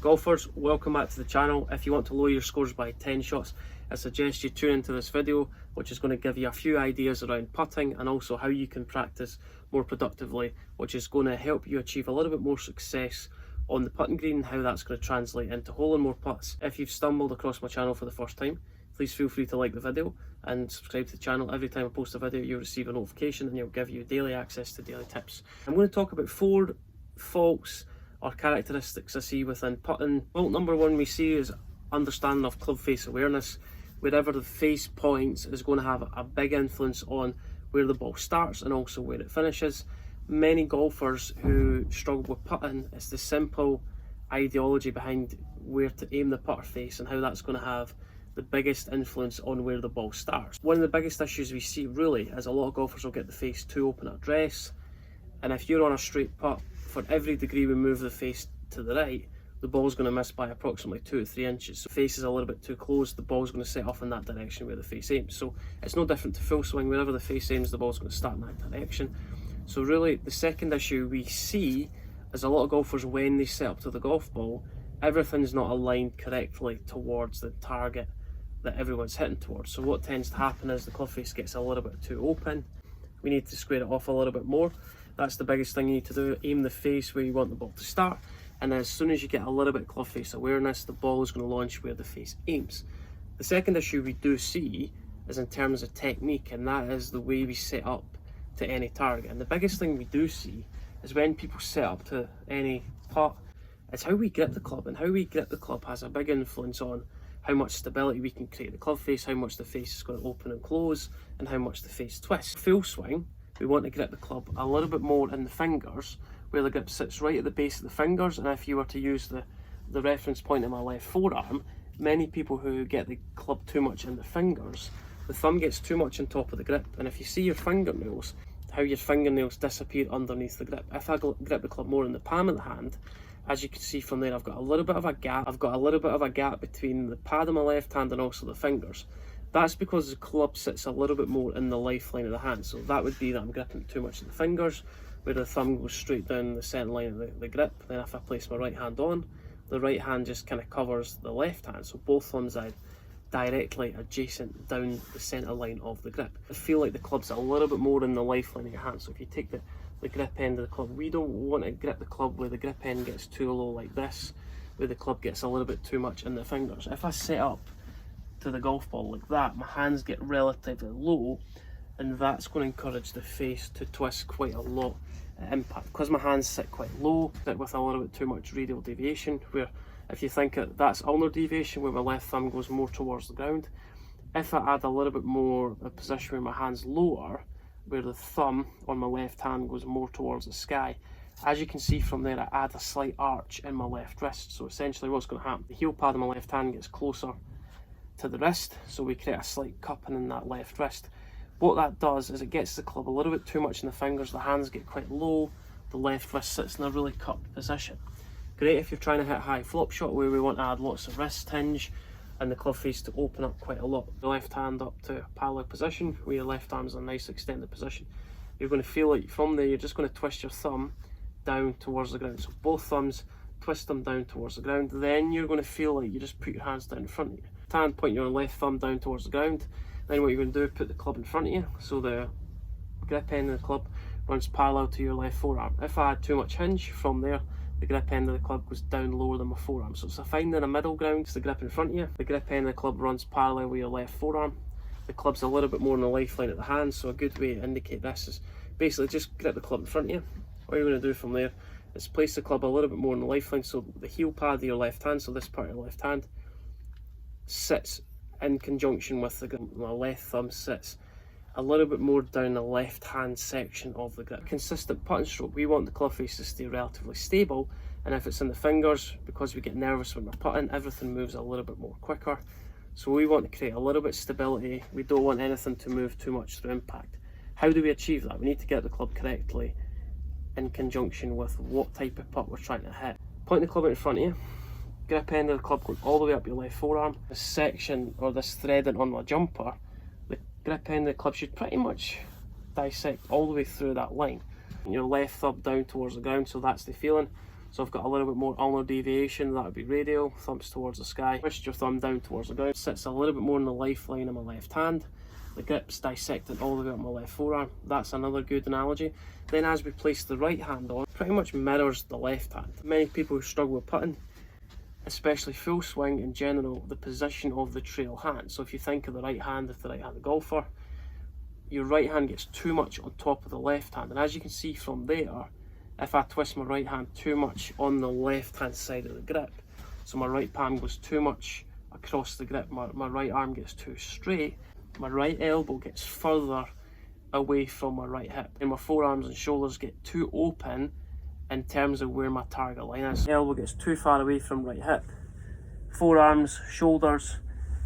Golfers, welcome back to the channel. If you want to lower your scores by 10 shots, I suggest you tune into this video, which is going to give you a few ideas around putting and also how you can practice more productively, which is going to help you achieve a little bit more success on the putting green, how that's going to translate into holing more putts. If you've stumbled across my channel for the first time, please feel free to like the video and subscribe to the channel. Every time I post a video, you'll receive a notification and it'll give you daily access to daily tips. I'm going to talk about 4 faults or characteristics I see within putting. Fault number 1 we see is understanding of club face awareness. Wherever the face points is going to have a big influence on where the ball starts and also where it finishes. Many golfers who struggle with putting, it's the simple ideology behind where to aim the putter face and how that's going to have the biggest influence on where the ball starts. One of the biggest issues we see really is a lot of golfers will get the face too open at address, and if you're on a straight putt, for every degree we move the face to the right, the ball's going to miss by approximately 2 to 3 inches. So the face is a little bit too close, the ball's going to set off in that direction where the face aims. So it's no different to full swing. Wherever the face aims, the ball's going to start in that direction. So really the second issue we see is a lot of golfers, when they set up to the golf ball, everything's not aligned correctly towards the target that everyone's hitting towards. So what tends to happen is the club face gets a little bit too open. We need to square it off a little bit more. That's the biggest thing you need to do. Aim the face where you want the ball to start, and as soon as you get a little bit of club face awareness, the ball is going to launch where the face aims. The second issue we do see is in terms of technique, and that is the way we set up to any target. And the biggest thing we do see is when people set up to any putt, it's how we grip the club, and how we grip the club has a big influence on how much stability we can create the club face, how much the face is going to open and close, and how much the face twists. Full swing, we want to grip the club a little bit more in the fingers, where the grip sits right at the base of the fingers. And if you were to use the reference point in my left forearm, many people who get the club too much in the fingers, the thumb gets too much on top of the grip. And if you see your fingernails, how your fingernails disappear underneath the grip. If I grip the club more in the palm of the hand, as you can see from there, I've got a little bit of a gap. I've got a little bit of a gap between the pad of my left hand and also the fingers. That's because the club sits a little bit more in the lifeline of the hand. So that would be that I'm gripping too much in the fingers, where the thumb goes straight down the centre line of the grip. Then if I place my right hand on, the right hand just kind of covers the left hand. So both thumbs are directly adjacent down the centre line of the grip. I feel like the club's a little bit more in the lifeline of your hand. So if you take the grip end of the club, we don't want to grip the club where the grip end gets too low like this, where the club gets a little bit too much in the fingers. If I set up to the golf ball like that, my hands get relatively low, and that's going to encourage the face to twist quite a lot at impact. Because my hands sit quite low, sit with a little bit too much radial deviation, where if you think that's ulnar deviation, where my left thumb goes more towards the ground. If I add a little bit more a position where my hand's lower, where the thumb on my left hand goes more towards the sky, as you can see from there, I add a slight arch in my left wrist. So essentially what's going to happen, the heel pad of my left hand gets closer to the wrist, so we create a slight cupping in that left wrist. What that does is it gets the club a little bit too much in the fingers, the hands get quite low, the left wrist sits in a really cupped position. Great if you're trying to hit a high flop shot where we want to add lots of wrist hinge and the club face to open up quite a lot. The left hand up to a parallel position, where your left arm's in a nice extended position. You're going to feel like from there you're just going to twist your thumb down towards the ground. So both thumbs, twist them down towards the ground. Then you're going to feel like you just put your hands down in front of you. Hand, point your left thumb down towards the ground. Then what you're going to do, put the club in front of you, so the grip end of the club runs parallel to your left forearm. If I add too much hinge from there, the grip end of the club goes down lower than my forearm. So it's a finding a middle ground. It's the grip in front of you. The grip end of the club runs parallel with your left forearm. The club's a little bit more in the lifeline at the hand, so a good way to indicate this is basically just grip the club in front of you. What you're going to do from there is place the club a little bit more in the lifeline, so the heel pad of your left hand, so this part of your left hand, sits in conjunction with the grip. My left thumb sits a little bit more down the left hand section of the grip. Consistent putting stroke, we want the club face to stay relatively stable, and if it's in the fingers, because we get nervous when we're putting, everything moves a little bit more quicker. So we want to create a little bit of stability. We don't want anything to move too much through impact. How do we achieve that? We need to get the club correctly in conjunction with what type of putt we're trying to hit. Point the club out in front of you, grip end of the club going all the way up your left forearm. This section, or this threading on my jumper, the grip end of the club should pretty much dissect all the way through that line. Your left thumb down towards the ground, so that's the feeling. So I've got a little bit more ulnar deviation, that would be radial, thumbs towards the sky. Twist your thumb down towards the ground, sits a little bit more in the lifeline of my left hand. The grip's dissected all the way up my left forearm. That's another good analogy. Then as we place the right hand on, pretty much mirrors the left hand. Many people who struggle with putting, especially full swing in general, the position of the trail hand. So if you think of the right hand, if the right-handed golfer, your right hand gets too much on top of the left hand. And as you can see from there, if I twist my right hand too much on the left hand side of the grip, so my right palm goes too much across the grip, my right arm gets too straight, my right elbow gets further away from my right hip, and my forearms and shoulders get too open in terms of where my target line is. The elbow gets too far away from right hip, forearms, shoulders,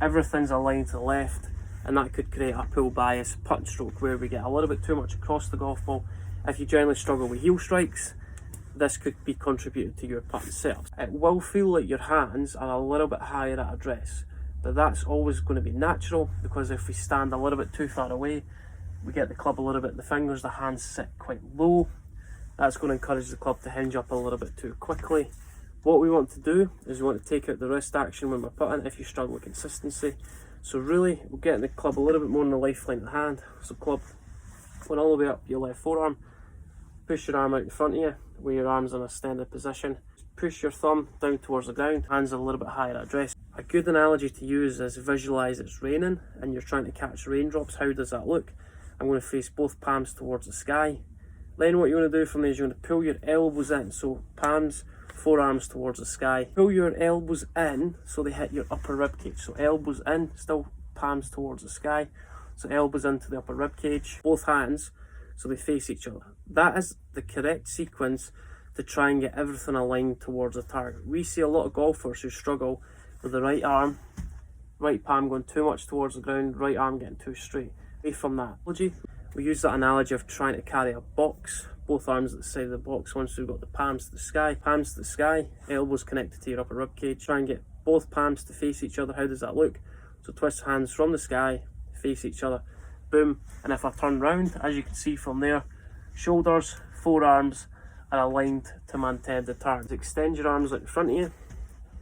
everything's aligned to the left, and that could create a pull bias putt stroke where we get a little bit too much across the golf ball. If you generally struggle with heel strikes, this could be contributed to your putt itself. It will feel like your hands are a little bit higher at address, but that's always going to be natural, because if we stand a little bit too far away, we get the club a little bit in the fingers, the hands sit quite low. That's going to encourage the club to hinge up a little bit too quickly. What we want to do is we want to take out the wrist action when we're putting if you struggle with consistency. So really, we're getting the club a little bit more in the lifeline of the hand. So club going all the way up your left forearm. Push your arm out in front of you, where your arm's in a extended position. Push your thumb down towards the ground, hands are a little bit higher at address. A good analogy to use is visualize it's raining and you're trying to catch raindrops. How does that look? I'm going to face both palms towards the sky. Then what you want to do from there is you're going to pull your elbows in, so palms, forearms towards the sky. Pull your elbows in so they hit your upper rib cage. So elbows in, still palms towards the sky. So elbows into the upper rib cage, both hands so they face each other. That is the correct sequence to try and get everything aligned towards the target. We see a lot of golfers who struggle with the right arm, right palm going too much towards the ground, right arm getting too straight. Away from that analogy, we use that analogy of trying to carry a box, both arms at the side of the box. Once we've got the palms to the sky, elbows connected to your upper rib cage. Try and get both palms to face each other. How does that look? So twist hands from the sky, face each other, boom. And if I turn round, as you can see from there, shoulders, forearms are aligned to my intended target. Extend your arms out in front of you,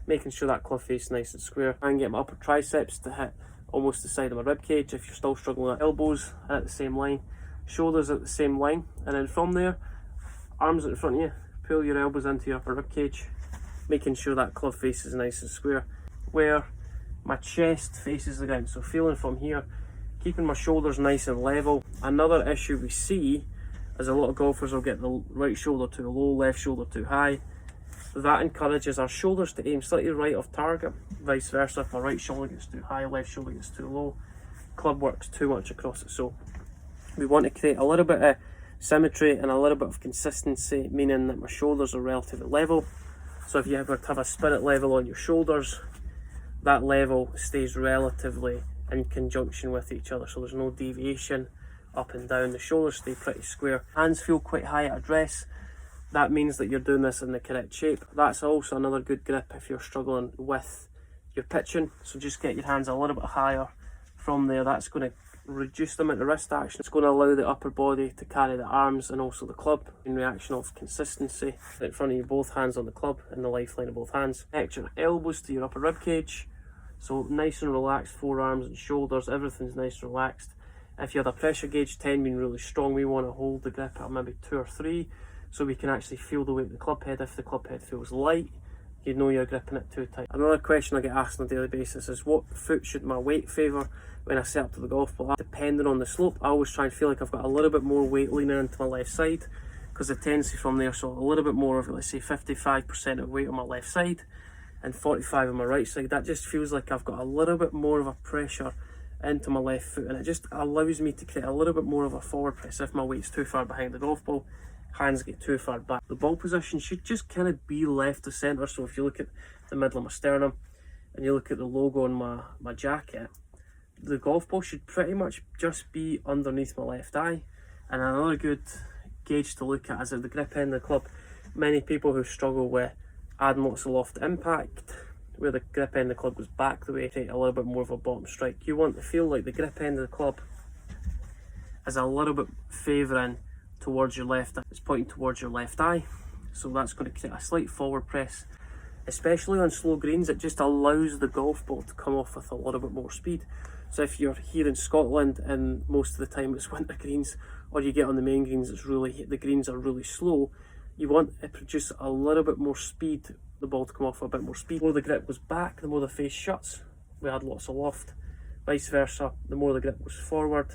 making sure that club face is nice and square. Try and get my upper triceps to hit almost the side of my rib cage. If you're still struggling with elbows, at the same line, shoulders at the same line, and then from there, arms out in front of you, pull your elbows into your upper rib cage, making sure that club face is nice and square, where my chest faces the ground. So feeling from here, keeping my shoulders nice and level. Another issue we see is a lot of golfers will get the right shoulder too low, left shoulder too high. That encourages our shoulders to aim slightly right of target. Vice versa, if my right shoulder gets too high, left shoulder gets too low, club works too much across it. So we want to create a little bit of symmetry and a little bit of consistency, meaning that my shoulders are relatively level. So if you ever have a spirit level on your shoulders, that level stays relatively in conjunction with each other, so there's no deviation up and down. The shoulders stay pretty square. Hands feel quite high at address. That means that you're doing this in the correct shape. That's also another good grip if you're struggling with your pitching. So just get your hands a little bit higher from there. That's going to reduce the amount of wrist action. It's going to allow the upper body to carry the arms and also the club in reaction of consistency. In front of you, both hands on the club and the lifeline of both hands. Connect your elbows to your upper rib cage. So nice and relaxed, forearms and shoulders, everything's nice and relaxed. If you had a pressure gauge 10 being really strong, we want to hold the grip at maybe 2 or 3 so we can actually feel the weight of the club head. If the club head feels light, you know you're gripping it too tight. Another question I get asked on a daily basis is what foot should my weight favour when I set up to the golf ball? Depending on the slope, I always try and feel like I've got a little bit more weight leaning into my left side, because the tendency from there, so a little bit more of, let's say 55% of weight on my left side and 45 on my right side. That just feels like I've got a little bit more of a pressure into my left foot, and it just allows me to create a little bit more of a forward press. If my weight's too far behind the golf ball, hands get too far back. The ball position should just kind of be left to centre. So if you look at the middle of my sternum and you look at the logo on my jacket, the golf ball should pretty much just be underneath my left eye. And another good gauge to look at is at the grip end of the club. Many people who struggle with adding lots of loft impact, where the grip end of the club goes back the way, take a little bit more of a bottom strike. You want to feel like the grip end of the club is a little bit favouring towards your left eye. It's pointing towards your left eye. so that's going to create a slight forward press. Especially on slow greens, it just allows the golf ball to come off with a little bit more speed. So if you're here in Scotland and most of the time it's winter greens, or you get on the main greens, the greens are really slow, you want to produce a little bit more speed, the ball to come off with a bit more speed. The more the grip goes back, the more the face shuts. We had lots of loft. Vice versa, the more the grip goes forward.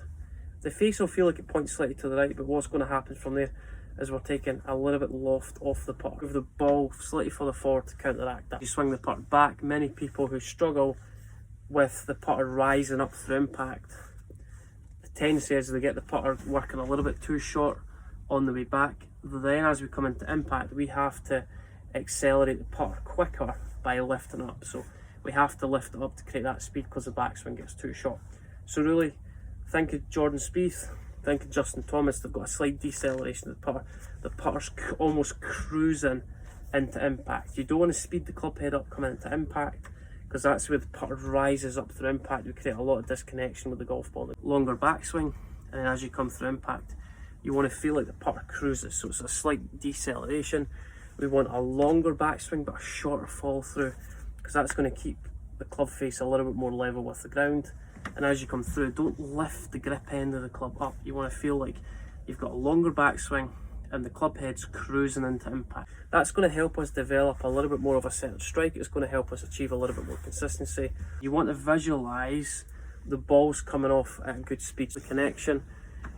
The face will feel like it points slightly to the right, but what's going to happen from there is we're taking a little bit loft off the putter. Move the ball slightly further forward to counteract that. You swing the putter back. Many people who struggle with the putter rising up through impact, the tendency is they get the putter working a little bit too short on the way back. Then as we come into impact, we have to accelerate the putter quicker by lifting up. So we have to lift it up to create that speed because the backswing gets too short. So really, think of Jordan Spieth, think of Justin Thomas. They've got a slight deceleration of the putter. The putter's almost cruising into impact. You don't want to speed the club head up coming into impact, because that's where the putter rises up through impact. We create a lot of disconnection with the golf ball. Longer backswing, and then as you come through impact, you want to feel like the putter cruises, so it's a slight deceleration. We want a longer backswing but a shorter fall through, because that's going to keep the club face a little bit more level with the ground. And as you come through, don't lift the grip end of the club up. You want to feel like you've got a longer backswing and the club head's cruising into impact. That's going to help us develop a little bit more of a centered strike. It's going to help us achieve a little bit more consistency. You want to visualize the balls coming off at a good speed. The connection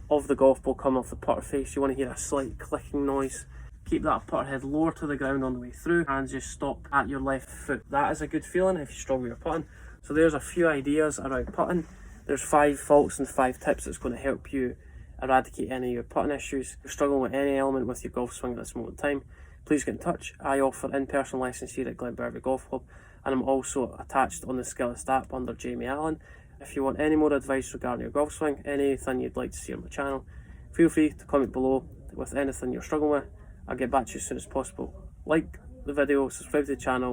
of the golf ball coming off the putter face, you want to hear a slight clicking noise. Keep that putter head lower to the ground on the way through, and just stop at your left foot. That is a good feeling if you struggle with your putting. So there's a few ideas around putting. There's 5 faults and 5 tips that's going to help you eradicate any of your putting issues. If you're struggling with any element with your golf swing at this moment in time, please get in touch. I offer in-person lessons here at Glenbervie Golf Club, and I'm also attached on the Skillest app under Jamie Allen. If you want any more advice regarding your golf swing, anything you'd like to see on my channel, feel free to comment below with anything you're struggling with. I'll get back to you as soon as possible. Like the video, subscribe to the channel.